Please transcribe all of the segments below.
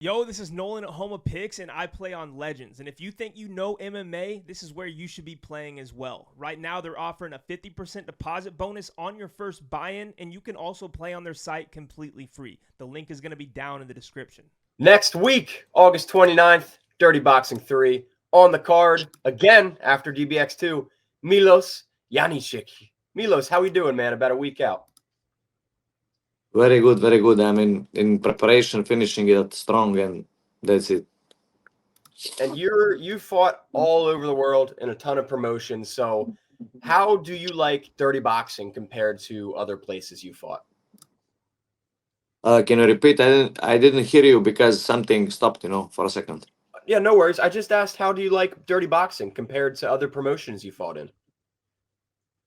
Yo, this is Nolan at Home of Picks, and I play on Legends. And if you think you know MMA, this is where you should be playing as well. Right now, they're offering a 50% deposit bonus on your first buy-in, and you can also play on their site completely free. The link is going to be down in the description. Next week, August 29th, Dirty Boxing 3. On the card, again, after DBX 2, Milos Janicic. Milos, how we doing, man? About a week out. Very good, very good. I mean, in preparation, finishing it strong, and that's it. And you fought all over the world in a ton of promotions. So how do you like Dirty Boxing compared to other places you fought? Can you repeat? I didn't hear you because something stopped, for a second. Yeah, no worries. I just asked, how do you like Dirty Boxing compared to other promotions you fought in?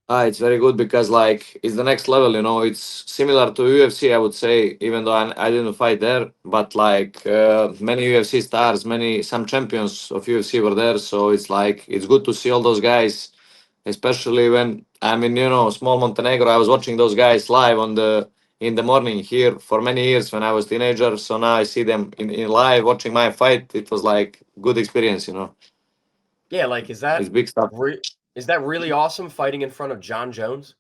It's very good because it's the next level, It's similar to UFC, I would say, even though I didn't fight there. But many UFC stars, some champions of UFC were there, so it's good to see all those guys, especially when I'm in small Montenegro. I was watching those guys live in the morning here for many years when I was teenager. So now I see them in live watching my fight. It was like good experience, Yeah, like It's big stuff. is that really awesome fighting in front of John Jones?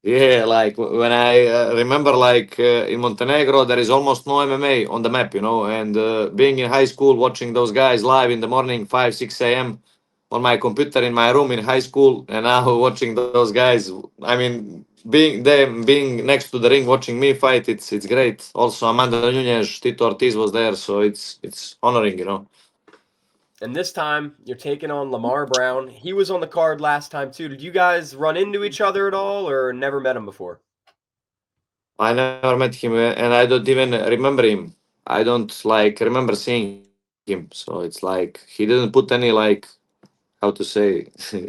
Yeah, when I remember, in Montenegro, there is almost no MMA on the map, and being in high school, watching those guys live in the morning, 5, 6 a.m. on my computer in my room in high school, and now watching those guys, I mean, being next to the ring, watching me fight, it's great. Also, Amanda Nunes, Tito Ortiz was there, so it's honoring, And this time you're taking on Lamar Brown. He was on the card last time too. Did you guys run into each other at all or never met him before? I never met him, and I don't even remember him. I don't remember seeing him. So it's he didn't put any how to say.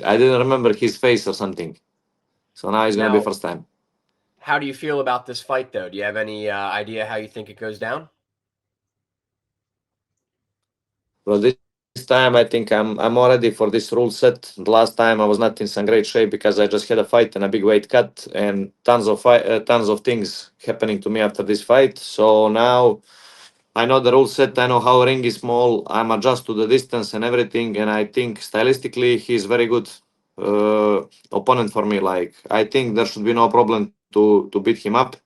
I didn't remember his face or something. So now it's gonna be Now, first time. how do you feel about this fight though? Do you have any idea how you think it goes down? Well, this time I think I'm all ready for this rule set. The last time I was not in some great shape because I just had a fight and a big weight cut and tons of things happening to me after this fight. So now I know the rule set. I know how ring is small. I'm adjust to the distance and everything, and I think stylistically he's very good opponent for me. I think there should be no problem to beat him up.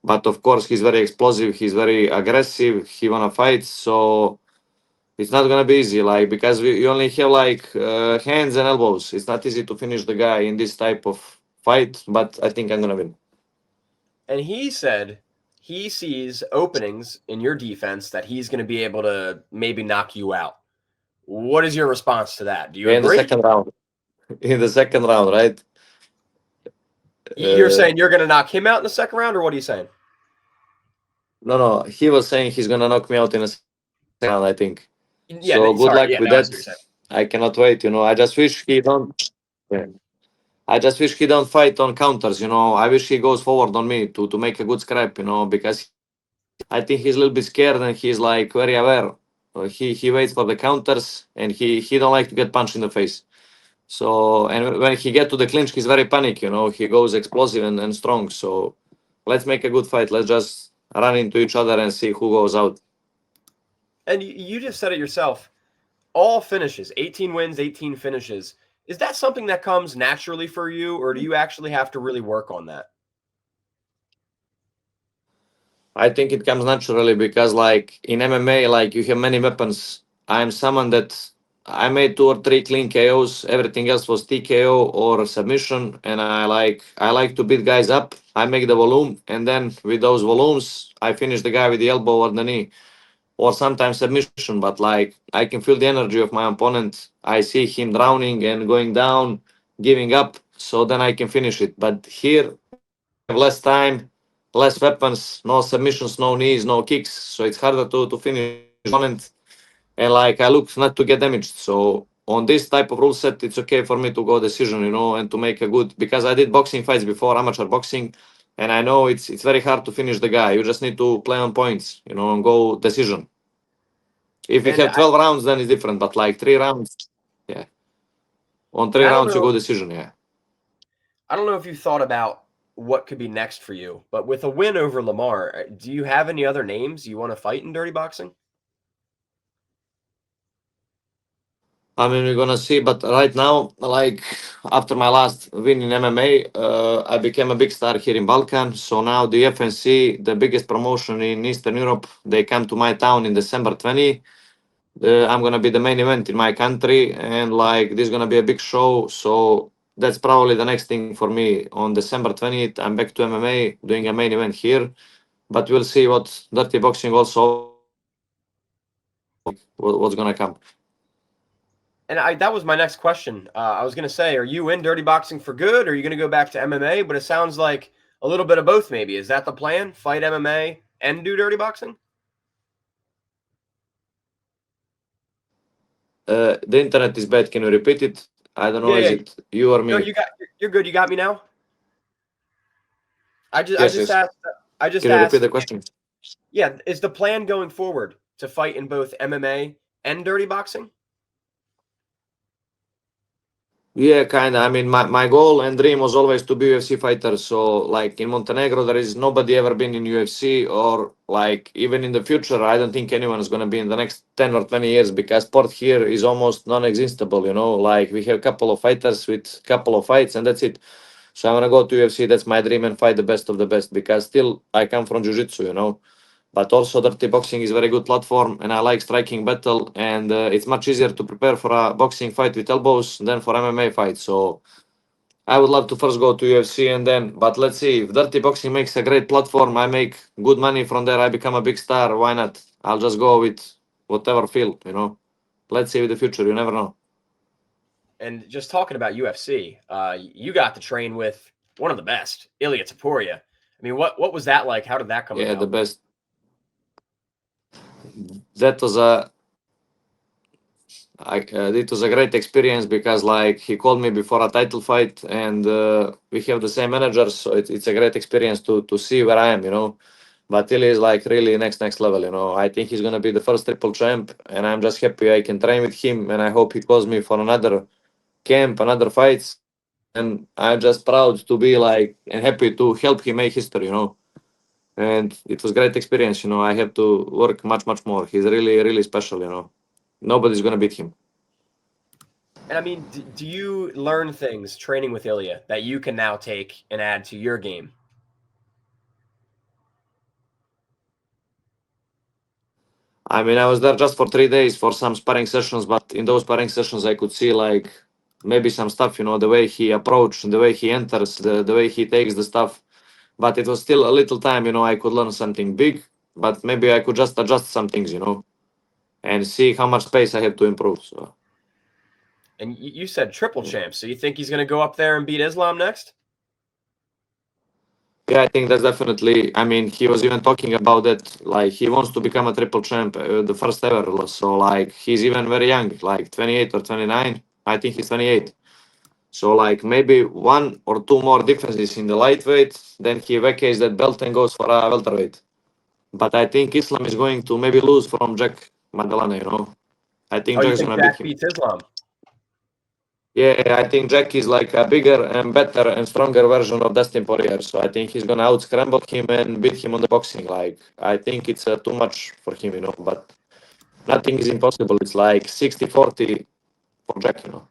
But of course he's very explosive. He's very aggressive. He wanna fight. So it's not gonna be easy. Because you only have hands and elbows. It's not easy to finish the guy in this type of fight. But I think I'm gonna win. And he said he sees openings in your defense that he's going to be able to maybe knock you out. What is your response to that? Do you In the agree? second round. In the second round, right? You're saying you're going to knock him out in the second round, or what are you saying? No. He was saying he's gonna knock me out in a second round, I think. Yeah, So good sorry. luck Yeah, with no, I see what that. you're saying. I cannot wait. I just wish he don't. Yeah. I just wish he don't fight on counters. I wish he goes forward on me to make a good scrap. Because I think he's a little bit scared and he's very aware. He waits for the counters and he don't like to get punched in the face. So and when he get to the clinch, he's very panic. He goes explosive and strong. So let's make a good fight. Let's just run into each other and see who goes out. And you just said it yourself. All finishes, 18 wins, 18 finishes. Is that something that comes naturally for you, or do you actually have to really work on that? I think it comes naturally because in MMA, you have many weapons. I'm someone that I made 2 or 3 clean KOs. Everything else was TKO or submission, and I like to beat guys up. I make the volume, and then with those volumes, I finish the guy with the elbow or the knee, or sometimes submission. But I can feel the energy of my opponent. I see him drowning and going down, giving up. So then I can finish it. But here we have less time, less weapons, no submissions, no knees, no kicks. So it's harder to finish opponent. And I look not to get damaged. So on this type of rule set, it's okay for me to go decision, and to make a good, because I did boxing fights before, amateur boxing, and I know it's very hard to finish the guy. You just need to play on points, and go decision. If you And have 12 rounds, then it's different. But 3 rounds, yeah. On three I don't rounds, you know. go decision, yeah. I don't know if you thought about what could be next for you. But with a win over Lamar, do you have any other names you want to fight in dirty boxing? I mean, we're gonna see, but right now, like after my last win in MMA, I became a big star here in Balkan. So now the FNC, the biggest promotion in Eastern Europe, they come to my town in December 20. I'm gonna be the main event in my country, and like this is gonna be a big show. So that's probably the next thing for me. On December 20th, I'm back to MMA, doing a main event here. But we'll see what dirty boxing also what's gonna come. And that was my next question. I was going to say, are you in dirty boxing for good, or are you going to go back to MMA? But it sounds like a little bit of both, maybe. Is that the plan? Fight MMA and do dirty boxing? The internet is bad. Can you repeat it? I don't know. Yeah, Is yeah. it you or me? No, you're good. You got me now. I Yes, just yes. asked. I just Can you repeat asked. the question? Yeah, is the plan going forward to fight in both MMA and dirty boxing? Yeah, kind of. I mean, my goal and dream was always to be UFC fighter. So, like in Montenegro, there is nobody ever been in UFC, or like even in the future, I don't think anyone is going to be in the next 10 or 20 years because sport here is almost non-existable. You know, like we have a couple of fighters with couple of fights, and that's it. So I want to go to UFC. That's my dream and fight the best of the best because still I come from jiu-jitsu, you know. But also dirty boxing is very good platform, and I like striking battle, and it's much easier to prepare for a boxing fight with elbows than for MMA fight. So I would love to first go to UFC and then, but let's see, if dirty boxing makes a great platform, I make good money from there, I become a big star, why not? I'll just go with whatever field, you know. Let's see with the future, you never know. And just talking about UFC, you got to train with one of the best, Ilia Topuria. I mean, what was that like? How did that come Yeah, about? the best. That was a it was a great experience because like he called me before a title fight, and we have the same manager, so it's a great experience to see where I am, you know. But Tilly is like really next level, you know. I think he's gonna be the first triple champ, and I'm just happy I can train with him, and I hope he calls me for another camp, another fights, and I'm just proud to be like and happy to help him make history, you know. And it was great experience, you know. I have to work much more. He's really special, you know. Nobody's gonna beat him. And I mean, do you learn things training with Ilia that you can now take and add to your game? I mean, I was there just for 3 days for some sparring sessions, but in those sparring sessions, I could see like maybe some stuff, you know, the way he approached, the way he enters, the way he takes the stuff. But it was still a little time, you know, I could learn something big, but maybe I could just adjust some things, you know, and see how much space I have to improve. So, And you said triple champ, so you think he's going to go up there and beat Islam next? yeah, I think that's definitely. I mean, he was even talking about that. Like, he wants to become a triple champ, the first ever. So, like, he's even very young, like 28 or 29. I think he's 28. So, like, maybe one or two more differences in the lightweight, then he vacates that belt and goes for a welterweight. But I think Islam is going to maybe lose from Jack Magalana, you know. I think Oh, Jack you is think going to beat Jack him. beats Islam? Yeah, I think Jack is like a bigger and better and stronger version of Dustin Poirier. So I think he's gonna out scramble him and beat him on the boxing. Like I think it's too much for him, you know. But nothing is impossible. It's like 60-40 for Jack, you know.